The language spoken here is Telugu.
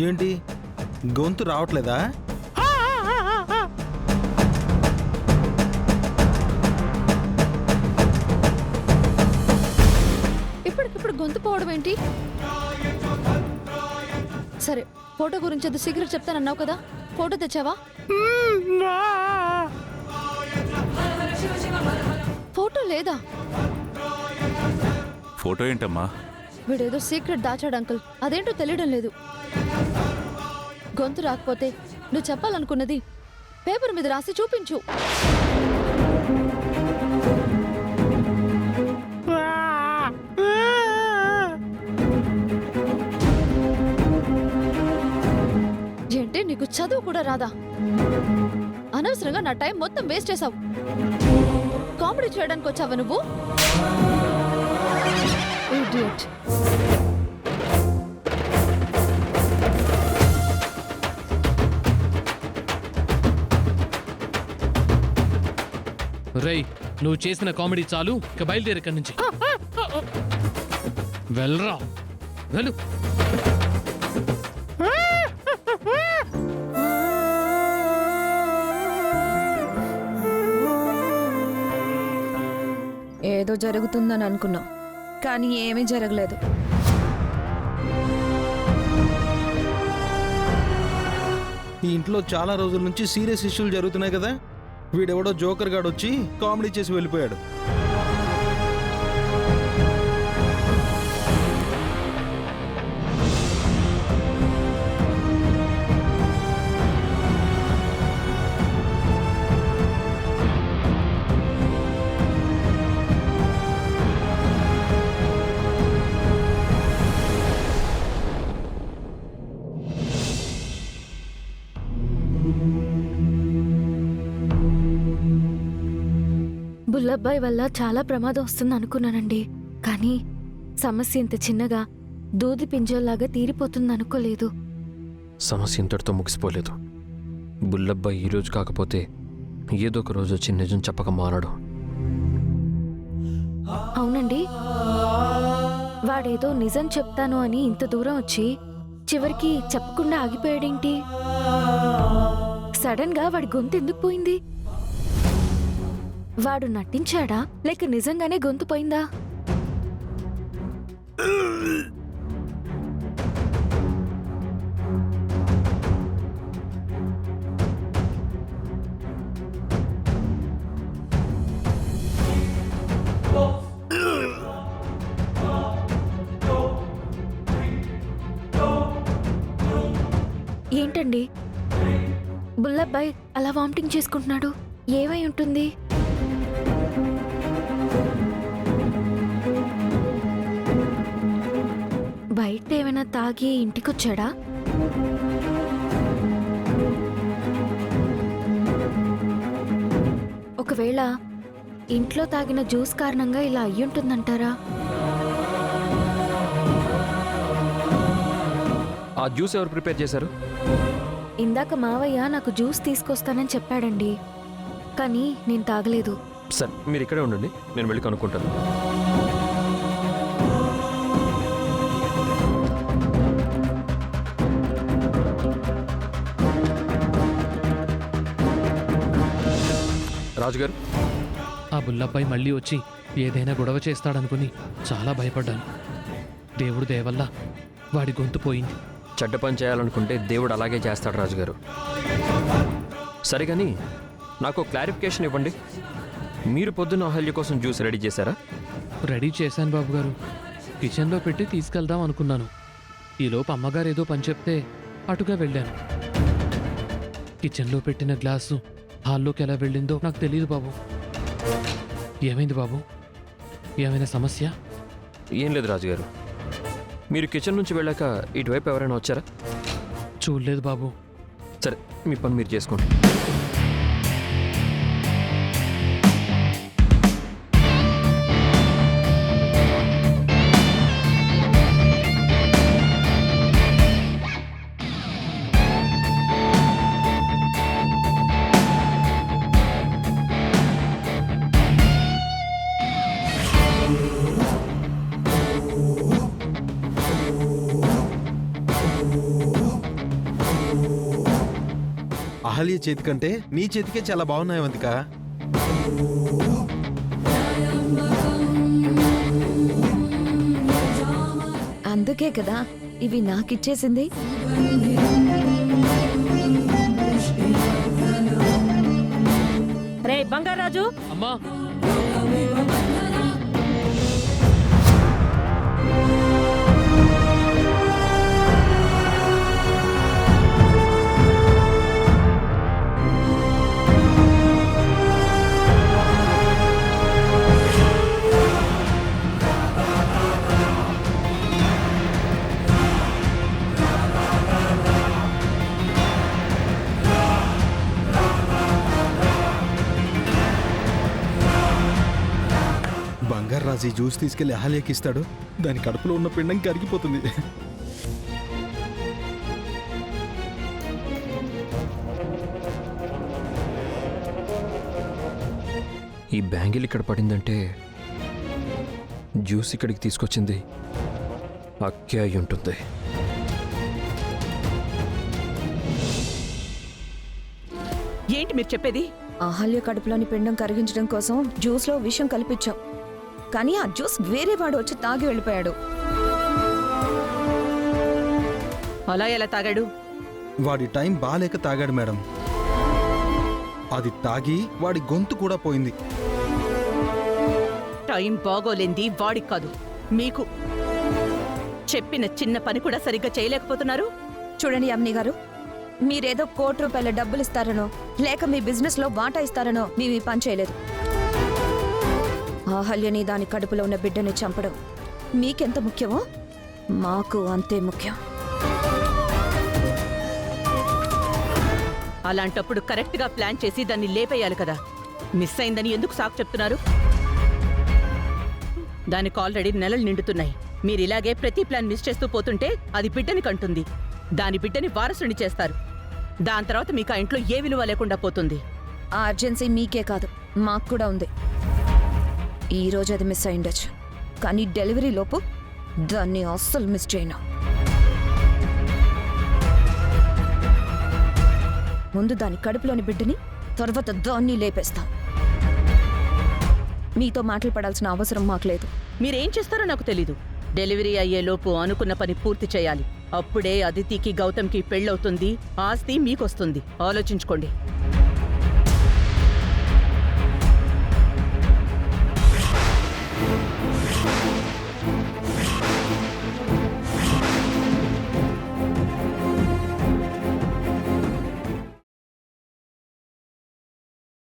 ఏంటి గొంతు రావట్లేదా? ఇప్పటికిప్పుడు గొంతు పోవడం ఏంటి? సరే, ఫోటో గురించి అది సీక్రెట్ చెప్తానన్నావు కదా, ఫోటో తెచ్చావా? ఫోటో లేదా? ఫోటో ఏంటమ్మా? వీడేదో సీక్రెట్ దాచాడు అంకుల్, అదేంటో తెలియడం లేదు. గొంతు రాకపోతే నువ్వు చెప్పాలనుకున్నది పేపర్ మీద రాసి చూపించు. ఏంటి, నీకు చదువు కూడా రాదా? అనవసరంగా నా టైం మొత్తం వేస్ట్ చేసావు. కామెడీ చేయడానికి వచ్చావా నువ్వు? ఇడియట్. రేయ్, నువ్వు చేసిన కామెడీ చాలు, ఇక బయలుదేరి ఇక్కడి నుంచి. వెళ్ళరా, వెళ్ళు. ఏదో జరుగుతుందని అనుకున్నా, కానీ ఏమీ జరగలేదు. ఈ ఇంట్లో చాలా రోజుల నుంచి సీరియస్ ఇష్యూలు జరుగుతున్నాయి కదా, వీడెవడో జోకర్ గాడు వచ్చి కామెడీ చేసి వెళ్ళిపోయాడు. బుల్లబ్బాయి వల్ల చాలా ప్రమాదం వస్తుంది అనుకున్నానండి, కానీ సమస్య ఇంత చిన్నగా దూది పింజల్లాగా తీరిపోతుంది అనుకోలేదు. సమస్య ఇంతటితో ముగిసిపోలేదు. బుల్లబ్బాయి ఈరోజు కాకపోతే ఏదో ఒక రోజు వచ్చి నిజం చెప్పక మారడు. అవునండి, వాడేదో నిజం చెప్తాను అని ఇంత దూరం వచ్చి చివరికి చెప్పకుండా ఆగిపోయాడేంటి? సడన్ గా వాడి గొంతు ఎందుకు పోయింది? వాడు నటించాడా లేక నిజంగానే గొంతు పోయిందా? ఏంటండి, బుల్లబ్బాయి అలా వామిటింగ్ చేసుకుంటున్నాడు? ఏమై ఉంటుంది? బయట ఏమైనా తాగి ఇంటికొచ్చాడా? ఒకవేళ ఇంట్లో తాగిన జ్యూస్ కారణంగా ఇలా అయ్యుంటుందంటారా? ఆ జ్యూస్ ఎవరు ప్రిపేర్ చేశారు? ఇందాక మావయ్య నాకు జ్యూస్ తీసుకొస్తానని చెప్పాడండి, కానీ నేను తాగలేదు. సరే, మీరు ఇక్కడే ఉండండి, నేను వెళ్ళి కనుక్కుంటాను. రాజుగారు, ఆ బుల్లబ్బాయి మళ్ళీ వచ్చి ఏదైనా గొడవ చేస్తాడనుకుని చాలా భయపడ్డాను. దేవుడు దయ వల్ల వాడి గొంతు పోయింది. చెడ్డ పని చేయాలనుకుంటే దేవుడు అలాగే చేస్తాడు రాజుగారు. సరే కానీ నాకు క్లారిఫికేషన్ ఇవ్వండి. మీరు పొద్దున్న అహల్య కోసం జ్యూస్ రెడీ చేశారా? రెడీ చేశాను బాబుగారు, కిచెన్లో పెట్టి తీసుకెళ్దాం అనుకున్నాను. ఈలోపు అమ్మగారు ఏదో పని చెప్తే అటుగా వెళ్ళాను. కిచెన్లో పెట్టిన గ్లాసు హాల్లోకి ఎలా వెళ్ళిందో నాకు తెలియదు బాబు. ఏమైంది బాబు? ఏమైనా సమస్య? ఏం లేదు రాజుగారు, మీరు కిచెన్ నుంచి వెళ్ళాక ఇటువైపు ఎవరైనా వచ్చారా? చూడలేదు బాబు. సరే, మీ పని మీరు చేసుకోండి. అహల్య చేతి కంటే నీ చేతికే చాలా బాగున్నాయి అవంతిక. అందుకే కదా ఇవి నాకిచ్చేసింది. రే బంగారాజు, అమ్మా బంగారు రాజు ఈ జ్యూస్ తీసుకెళ్లి అహల్యకి ఇస్తాడు. దాని కడుపులో ఉన్న పిండం కరిగిపోతుంది. ఈ బ్యాంగిల్ ఇక్కడ పడిందంటే జ్యూస్ ఇక్కడికి తీసుకొచ్చింది అక్కే అయి ఉంటుంది. ఏంటి మీరు చెప్పేది? అహల్య కడుపులోని పిండం కరిగించడం కోసం జ్యూస్లో విషం కల్పించాం. కానీ ఆ జ్యూస్ వేరే వాడు వచ్చి తాగి వెళ్ళిపోయాడు. అలా ఎలా తాగాడు? వాడి టైం బాలేక తాగాడు మేడం. అది తాగి వాడి గొంతు కూడా పోయింది. టైం బాగోలేంది వాడికి కాదు, మీకు. చెప్పిన చిన్న పని కూడా సరిగ్గా చేయలేకపోతున్నారు. చూడండి అమ్ని గారు, మీరేదో ₹1,00,00,000 డబ్బులు ఇస్తారనో లేక మీ బిజినెస్ లో వాటా ఇస్తారనో మేము ఈ పని చేయలేదు. అహల్యని దాని కడుపులో ఉన్న బిడ్డని చంపడం మీకెంత ముఖ్యమో మాకు అంతే ముఖ్యం. అలాంటప్పుడు కరెక్ట్ గా ప్లాన్ చేసి దాన్ని లేపేయాలి కదా. మిస్ అయిందని ఎందుకు సాకు చెప్తున్నారు? దానికి ఆల్రెడీ నెలలు నిండుతున్నాయి. మీరు ఇలాగే ప్రతి ప్లాన్ మిస్ చేస్తూ పోతుంటే అది బిడ్డని కంటుంది. దాని బిడ్డని వారసుని చేస్తారు. దాని తర్వాత మీకు ఆ ఇంట్లో ఏ విలువ లేకుండా పోతుంది. ఆ అర్జెన్సీ మీకే కాదు, మాకు కూడా ఉంది. ఈ రోజు అది మిస్ అయిండొచ్చు, కానీ డెలివరీ లోపు దాన్ని అస్సలు మిస్ చేయను. ముందు దాని కడుపులోని బిడ్డని, తర్వాత దాన్ని లేపేస్తాం. మీతో మాటలు పడాల్సిన అవసరం మాకు లేదు. మీరేం చేస్తారో నాకు తెలీదు. డెలివరీ అయ్యేలోపు అనుకున్న పని పూర్తి చేయాలి. అప్పుడే అదితికి గౌతమ్కి పెళ్ళవుతుంది, ఆస్తి మీకొస్తుంది. ఆలోచించుకోండి.